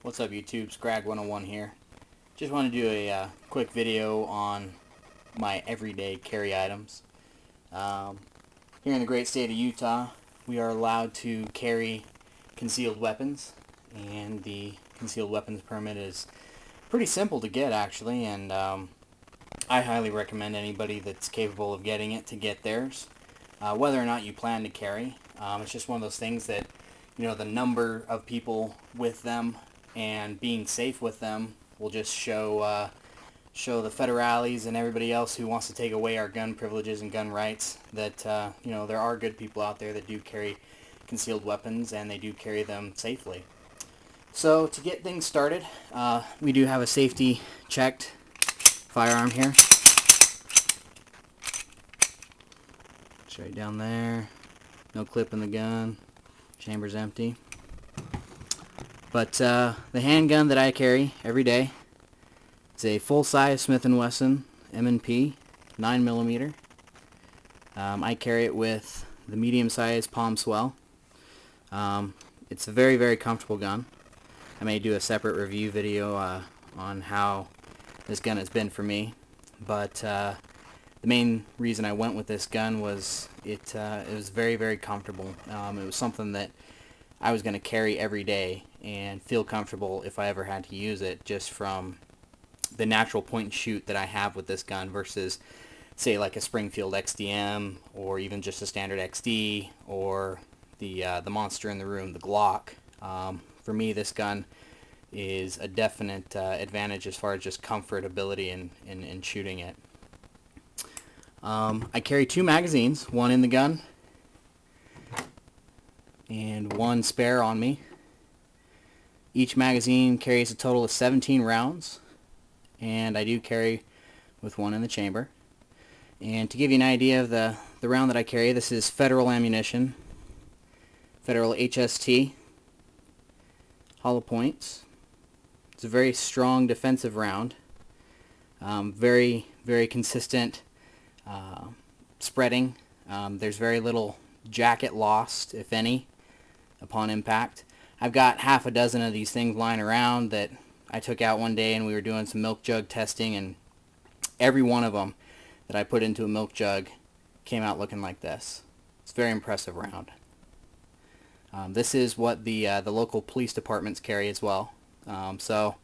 What's up YouTube, Scrag 101 here. Just want to do a quick video on my everyday carry items. Here in the great state of Utah, we are allowed to carry concealed weapons, and the concealed weapons permit is pretty simple to get actually, and I highly recommend anybody that's capable of getting it to get theirs. Whether or not you plan to carry, it's just one of those things that, you know, the number of people with them and being safe with them will just show the federales and everybody else who wants to take away our gun privileges and gun rights that you know, there are good people out there that do carry concealed weapons, and they do carry them safely. So to get things started, we do have a safety checked firearm here. It's right down there. No clip in the gun. Chamber's empty. But the handgun that I carry every day, it's a full-size Smith & Wesson M&P 9mm. I carry it with the medium-sized palm swell. It's a very, very comfortable gun. I may do a separate review video on how this gun has been for me, but the main reason I went with this gun was it was very, very comfortable. It was something that I was going to carry every day and feel comfortable if I ever had to use it, just from the natural point and shoot that I have with this gun versus, say, like a Springfield XDM or even just a standard XD or the monster in the room, the Glock. For me, this gun is a definite advantage as far as just comfortability in shooting it. I carry 2 magazines, one in the gun and one spare on me. Each magazine carries a total of 17 rounds, and I do carry with one in the chamber. And to give you an idea of the round that I carry, this is Federal ammunition, Federal HST, hollow points. It's a very strong defensive round, very, very consistent spreading. There's very little jacket lost, if any, upon impact. I've got half a dozen of these things lying around that I took out one day, and we were doing some milk jug testing, and every one of them that I put into a milk jug came out looking like this. It's a very impressive round. This is what the local police departments carry as well. So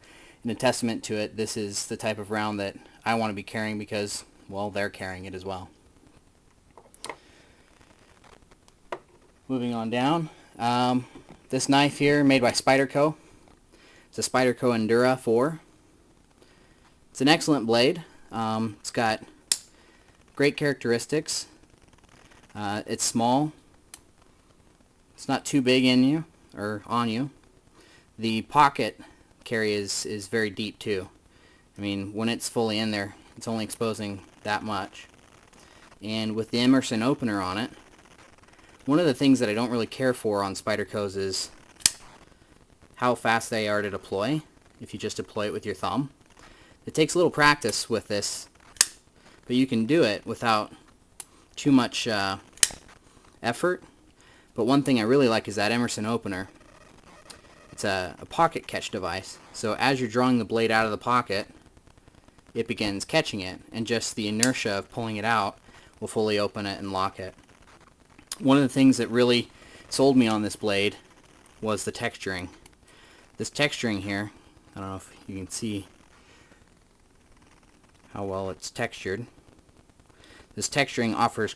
in a testament to it, this is the type of round that I want to be carrying because, well, they're carrying it as well. Moving on down, this knife here made by Spyderco. It's a Spyderco Endura 4. It's an excellent blade. It's got great characteristics. It's small. It's not too big in you or on you. The pocket carry is very deep too. I mean, when it's fully in there, it's only exposing that much. And with the Emerson opener on it, one of the things that I don't really care for on Spydercos is how fast they are to deploy if you just deploy it with your thumb. It takes a little practice with this, but you can do it without too much effort. But one thing I really like is that Emerson opener. It's a pocket catch device, so as you're drawing the blade out of the pocket, it begins catching it, and just the inertia of pulling it out will fully open it and lock it. One of the things that really sold me on this blade was the texturing. This texturing here, I don't know if you can see how well it's textured. This texturing offers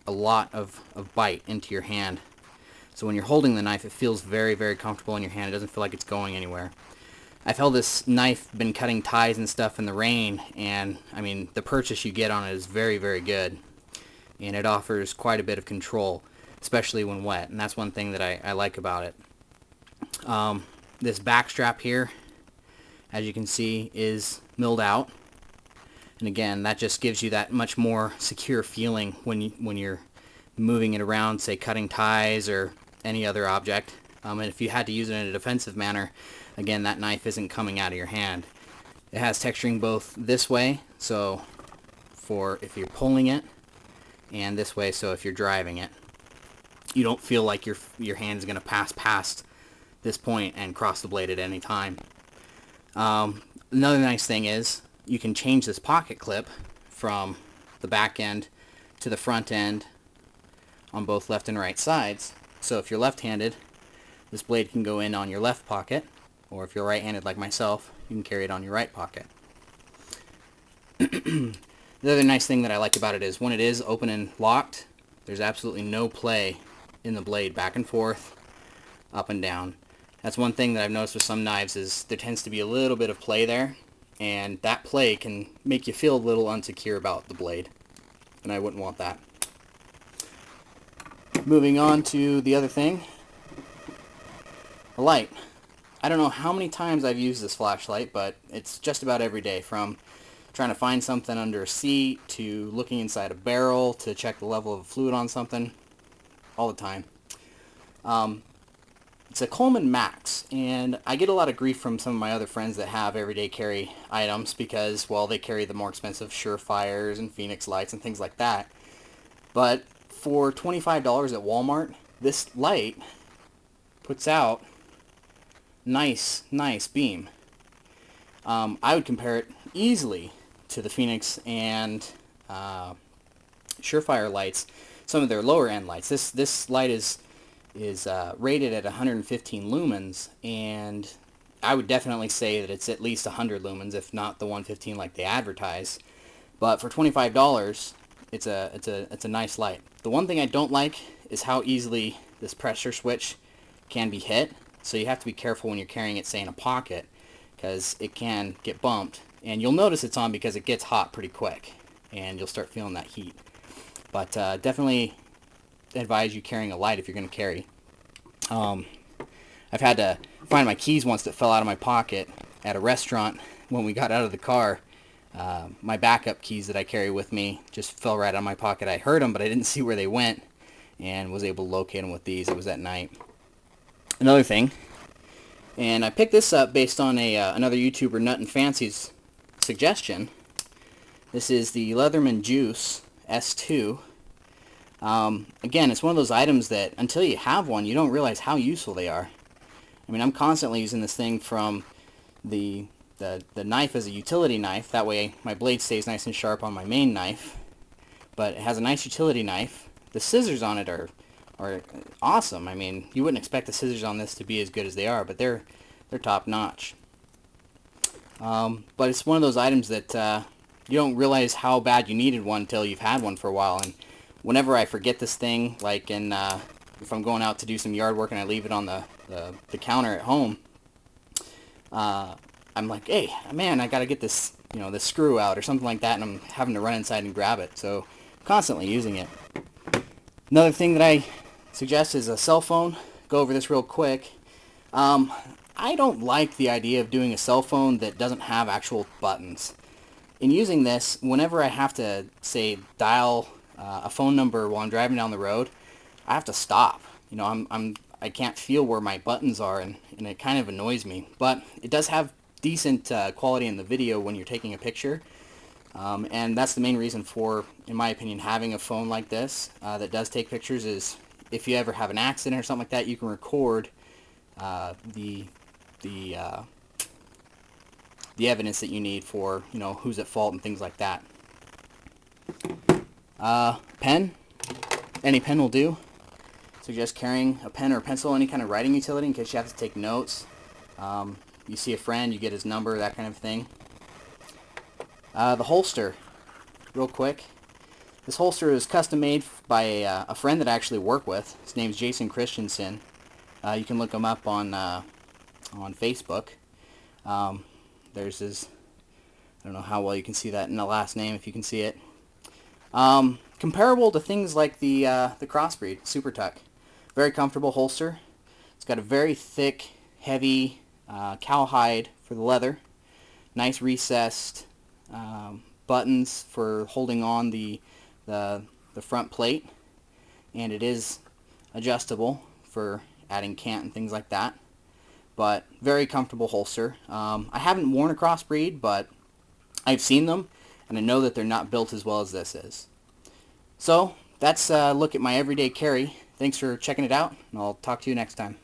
a lot of bite into your hand. So when you're holding the knife, it feels very, very comfortable in your hand. It doesn't feel like it's going anywhere. I've held this knife, been cutting ties and stuff in the rain, and I mean, the purchase you get on it is very, very good. And it offers quite a bit of control, especially when wet, and that's one thing that I like about it. This back strap here, as you can see, is milled out, and again, that just gives you that much more secure feeling when you're moving it around, say cutting ties or any other object. And if you had to use it in a defensive manner, again, that knife isn't coming out of your hand. It has texturing both this way, so for if you're pulling it, and this way, so if you're driving it, you don't feel like your hand is going to pass past this point and cross the blade at any time. Another nice thing is you can change this pocket clip from the back end to the front end on both left and right sides. So if you're left-handed, this blade can go in on your left pocket, or if you're right-handed like myself, you can carry it on your right pocket. The other nice thing that I like about it is when it is open and locked, there's absolutely no play in the blade back and forth, up and down. That's one thing that I've noticed with some knives is there tends to be a little bit of play there, and that play can make you feel a little insecure about the blade, and I wouldn't want that. Moving on to the other thing, a light. I don't know how many times I've used this flashlight, but it's just about every day, from trying to find something under a seat to looking inside a barrel to check the level of fluid on something, all the time. It's a Coleman Max, and I get a lot of grief from some of my other friends that have everyday carry items because, well, they carry the more expensive Surefires and Phoenix lights and things like that. But for $25 at Walmart, this light puts out nice beam. I would compare it easily to the Phoenix and Surefire lights, some of their lower end lights. This light is rated at 115 lumens, and I would definitely say that it's at least 100 lumens, if not the 115 like they advertise. But for $25, it's a nice light. The one thing I don't like is how easily this pressure switch can be hit. So you have to be careful when you're carrying it, say, in a pocket, because it can get bumped. And you'll notice it's on because it gets hot pretty quick, and you'll start feeling that heat. But definitely advise you carrying a light if you're going to carry. I've had to find my keys once that fell out of my pocket at a restaurant when we got out of the car. My backup keys that I carry with me just fell right out of my pocket. I heard them, but I didn't see where they went, and was able to locate them with these. It was at night. Another thing, and I picked this up based on another YouTuber, Nut and Fancy's suggestion. This is the Leatherman Juice S2. Again, it's one of those items that until you have one, you don't realize how useful they are. I mean, I'm constantly using this thing from the knife as a utility knife. That way my blade stays nice and sharp on my main knife. But it has a nice utility knife. The scissors on it are awesome. I mean, you wouldn't expect the scissors on this to be as good as they are, but they're top notch. But it's one of those items that you don't realize how bad you needed one until you've had one for a while. And whenever I forget this thing, like if I'm going out to do some yard work and I leave it on the counter at home, I'm like, hey, man, I gotta get this, this screw out or something like that, and I'm having to run inside and grab it. So constantly using it. Another thing that I suggest is a cell phone. Go over this real quick. I don't like the idea of doing a cell phone that doesn't have actual buttons. In using this, whenever I have to, say, dial a phone number while I'm driving down the road, I have to stop. I can't feel where my buttons are, and it kind of annoys me. But it does have decent quality in the video when you're taking a picture. And that's the main reason for, in my opinion, having a phone like this that does take pictures, is if you ever have an accident or something like that, you can record the evidence that you need for, who's at fault and things like that. Pen. Any pen will do. Suggest carrying a pen or a pencil, any kind of writing utility in case you have to take notes. You see a friend, you get his number, that kind of thing. The holster, real quick. This holster is custom made by a friend that I actually work with. His name's Jason Christensen. You can look him up on Facebook. There's his, I don't know how well you can see that in the last name, if you can see it. Comparable to things like the Crossbreed Super Tuck. Very comfortable holster. It's got a very thick, heavy cowhide for the leather. Nice recessed buttons for holding on the front plate, and it is adjustable for adding cant and things like that. But very comfortable holster. I haven't worn a Crossbreed, but I've seen them, and I know that they're not built as well as this is. So that's a look at my everyday carry. Thanks for checking it out, and I'll talk to you next time.